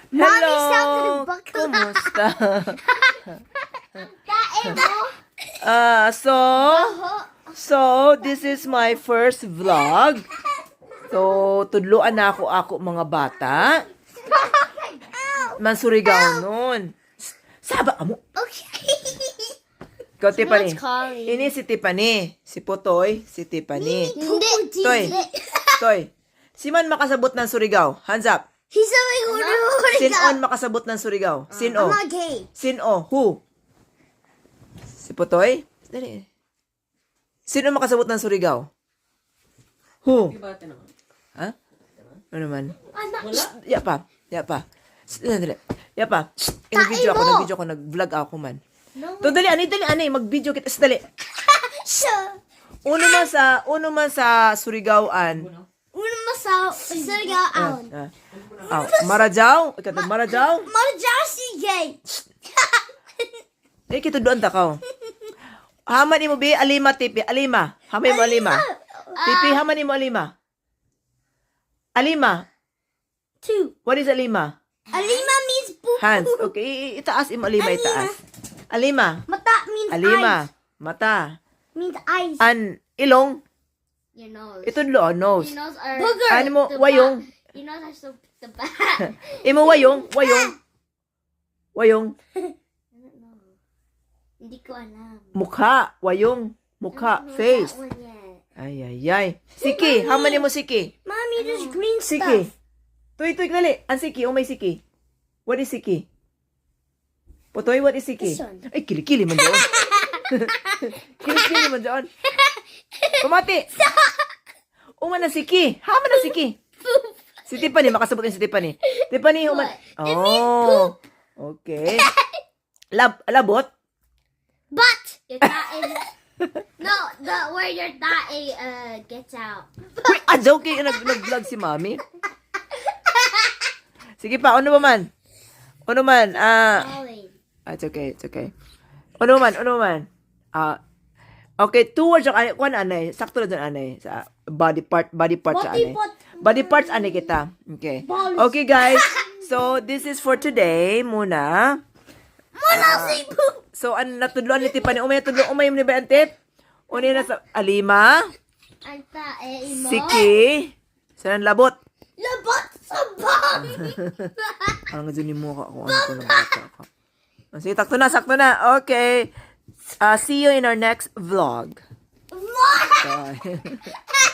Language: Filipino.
Mommy Hello! sound to the bucket. Kumusta? Kain mo. So, this is my first vlog. So, tudluan na ako mga bata. Mansurigaw nun. Saba mo. Okay. Ikaw, Tiffany. calling. Ini si Tiffany. Si Putoy, si Tiffany. Hindi. Toy. Toy. Si man makasabot ng Surigao. Hands up. He's a big Sin-on makasabot ng Surigao. Sin-o. I'm not gay. Sin-o. Who? Si Putoy? Dali. Sino makasabot ng Surigao? Who? Ha? Ano naman? Ya pa. Ya pa. Dali. Ya pa. Nag-video ako. Nag-vlog ako man. To dali, ani. Mag-video kita. Dali. Sure. Uno man sa Surigao-an. Una masal. Surigao. Marajaw? Ikatag Marajaw? Marajao si gay. Kita doon takaw. Haman mo bi alima tipi. Alima. Hamay mo alima. Tipi haman mo alima. Alima. 2. What is alima? Alima means poo. Hands. Okay, itaas mo alima, itaas. Alima. Mata means eyes. Alima. Mata. Means eyes. An ilong. Your nose. Itudlo nose. Your nose are Booger. Ano mo the wayong? back. Your nose are so the back. Imo wayong. Wayong. I don't know. Hindi ko alam. Mukha. Wayong. Mukha. I don't know Face. that one yet. Ay. Siki. Haman mo siki. Mommy, there's green Siki. stuff. Tuy, dali. Ang siki. May siki. What is siki? Putoy, what is siki? This one. Ay, kilikili man doon. Kilikili man doon. Pumati. Uma na siki. Haman na siki. Si Tiffany. Makasabot din si Tiffany. Tiffany, human. Oh. Okay. Labot? But your tae. No, where your tae gets out. Uy, adyaw kayo nag-vlog si Mami. Sige pa, ano ba man? Falling. It's okay. Ano man? Okay, 2 words ang kuan anay. Sakto na dyan anay. Sa body parts sa anay. Body parts anay kita. Okay. Okay, guys. So, this is for today muna. So, natudloan ni Tiffany. Umay mo ni ba ang tip? Unay na sa alima. Ang tae mo. Siki. Saan labot? Labot sa bang. Parang nga dyan mo ako. Ano ko lang bata ako. Sige, sakto na. Okay. See you in our next vlog. What? Bye.